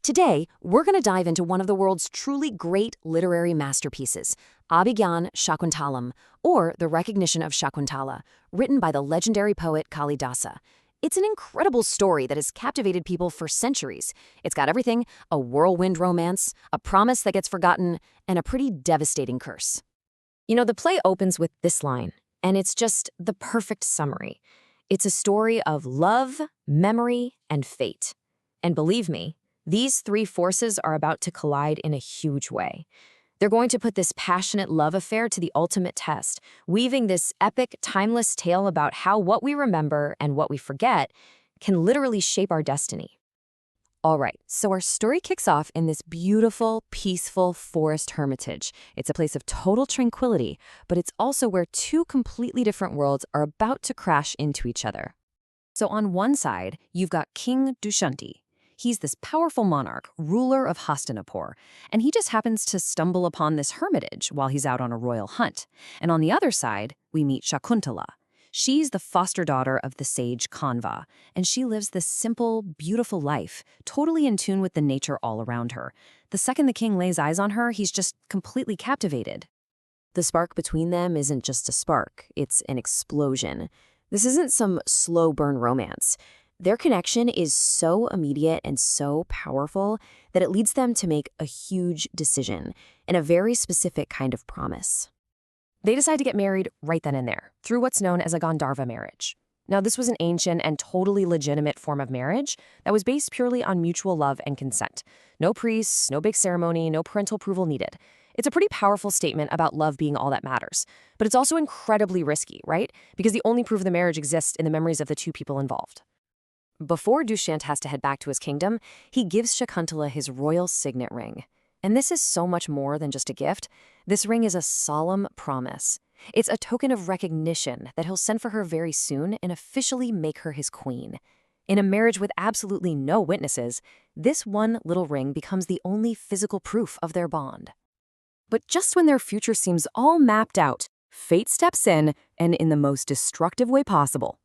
Today, we're going to dive into one of the world's truly great literary masterpieces, Abhijnanashakuntalam, or The Recognition of Shakuntala, written by the legendary poet Kalidasa. It's an incredible story that has captivated people for centuries. It's got everything: a whirlwind romance, a promise that gets forgotten, and a pretty devastating curse. The play opens with this line, and it's just the perfect summary. It's a story of love, memory, and fate. And believe me, these three forces are about to collide in a huge way. They're going to put this passionate love affair to the ultimate test, weaving this epic, timeless tale about how what we remember and what we forget can literally shape our destiny. All right, so our story kicks off in this beautiful, peaceful forest hermitage. It's a place of total tranquility, but it's also where two completely different worlds are about to crash into each other. So on one side, you've got King Dushyanta. He's this powerful monarch, ruler of Hastinapur, and he just happens to stumble upon this hermitage while he's out on a royal hunt. And on the other side, we meet Shakuntala. She's the foster daughter of the sage Kanva, and she lives this simple, beautiful life, totally in tune with the nature all around her. The second the king lays eyes on her, he's just completely captivated. The spark between them isn't just a spark, it's an explosion. This isn't some slow burn romance. Their connection is so immediate and so powerful that it leads them to make a huge decision and a very specific kind of promise. They decide to get married right then and there, through what's known as a Gandharva marriage. Now, this was an ancient and totally legitimate form of marriage that was based purely on mutual love and consent. No priests, no big ceremony, no parental approval needed. It's a pretty powerful statement about love being all that matters. But it's also incredibly risky, right? Because the only proof of the marriage exists in the memories of the two people involved. Before Dushyant has to head back to his kingdom, he gives Shakuntala his royal signet ring. And this is so much more than just a gift. This ring is a solemn promise. It's a token of recognition that he'll send for her very soon and officially make her his queen. In a marriage with absolutely no witnesses, this one little ring becomes the only physical proof of their bond. But just when their future seems all mapped out, fate steps in, and in the most destructive way possible.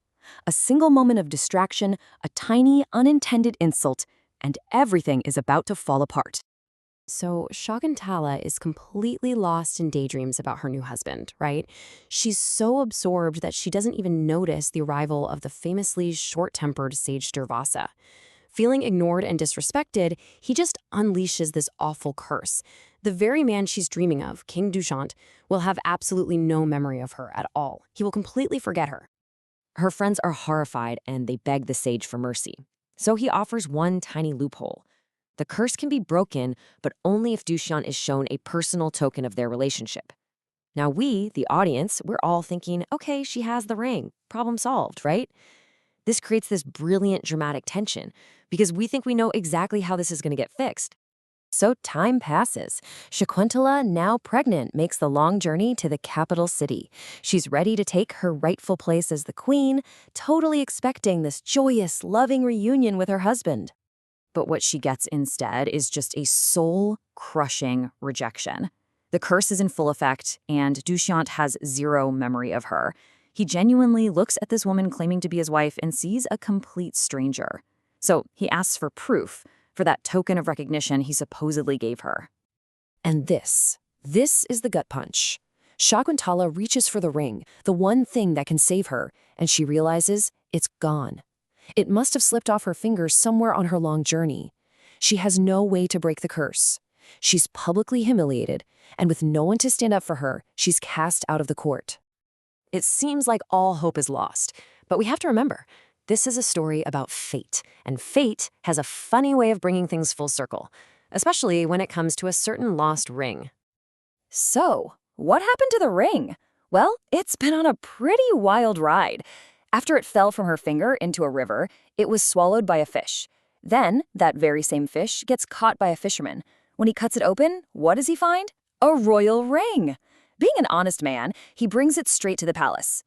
A single moment of distraction, a tiny, unintended insult, and everything is about to fall apart. So Shakuntala is completely lost in daydreams about her new husband, right? She's so absorbed that she doesn't even notice the arrival of the famously short-tempered Sage Durvasa. Feeling ignored and disrespected, he just unleashes this awful curse. The very man she's dreaming of, King Dushyant, will have absolutely no memory of her at all. He will completely forget her. Her friends are horrified and they beg the sage for mercy. So he offers one tiny loophole. The curse can be broken, but only if Dushyant is shown a personal token of their relationship. Now we, the audience, we're all thinking, okay, she has the ring. Problem solved, right? This creates this brilliant dramatic tension because we think we know exactly how this is going to get fixed. So time passes. Shakuntala, now pregnant, makes the long journey to the capital city. She's ready to take her rightful place as the queen, totally expecting this joyous, loving reunion with her husband. But what she gets instead is just a soul-crushing rejection. The curse is in full effect, and Dushyant has zero memory of her. He genuinely looks at this woman claiming to be his wife and sees a complete stranger. So he asks for proof, for that token of recognition he supposedly gave her. And this is the gut punch. Shakuntala reaches for the ring, the one thing that can save her, and she realizes it's gone. It must have slipped off her fingers somewhere on her long journey. She has no way to break the curse. She's publicly humiliated, and with no one to stand up for her, she's cast out of the court. It seems like all hope is lost, but we have to remember, this is a story about fate, and fate has a funny way of bringing things full circle, especially when it comes to a certain lost ring. So, what happened to the ring? Well, it's been on a pretty wild ride. After it fell from her finger into a river, it was swallowed by a fish. Then, that very same fish gets caught by a fisherman. When he cuts it open, what does he find? A royal ring! Being an honest man, he brings it straight to the palace.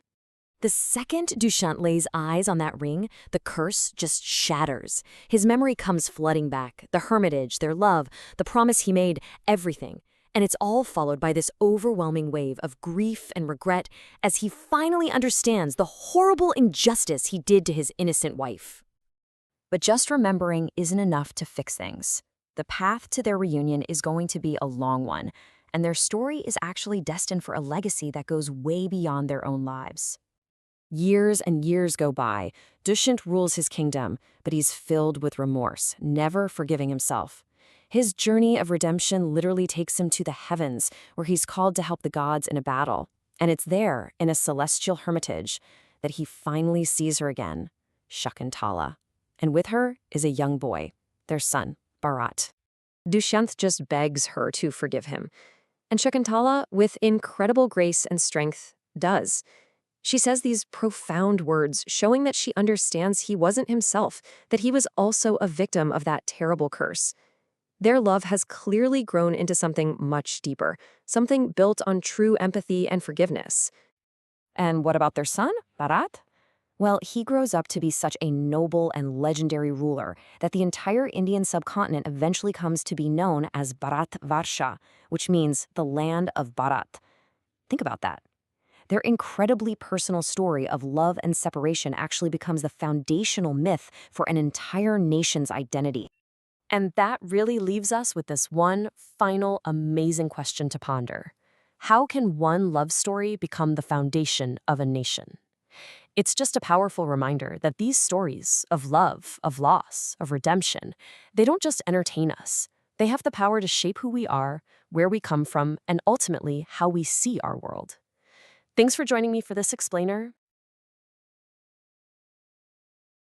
The second Dushyant lays eyes on that ring, the curse just shatters. His memory comes flooding back, the hermitage, their love, the promise he made, everything. And it's all followed by this overwhelming wave of grief and regret as he finally understands the horrible injustice he did to his innocent wife. But just remembering isn't enough to fix things. The path to their reunion is going to be a long one, and their story is actually destined for a legacy that goes way beyond their own lives. Years and years go by. Dushyant rules his kingdom, but he's filled with remorse, never forgiving himself. His journey of redemption literally takes him to the heavens, where he's called to help the gods in a battle. And it's there, in a celestial hermitage, that he finally sees her again, Shakuntala. And with her is a young boy, their son, Bharat. Dushyant just begs her to forgive him. And Shakuntala, with incredible grace and strength, does. She says these profound words, showing that she understands he wasn't himself, that he was also a victim of that terrible curse. Their love has clearly grown into something much deeper, something built on true empathy and forgiveness. And what about their son, Bharat? Well, he grows up to be such a noble and legendary ruler that the entire Indian subcontinent eventually comes to be known as Bharatvarsha, which means the land of Bharat. Think about that. Their incredibly personal story of love and separation actually becomes the foundational myth for an entire nation's identity. And that really leaves us with this one final amazing question to ponder. How can one love story become the foundation of a nation? It's just a powerful reminder that these stories of love, of loss, of redemption, they don't just entertain us. They have the power to shape who we are, where we come from, and ultimately how we see our world. Thanks for joining me for this explainer.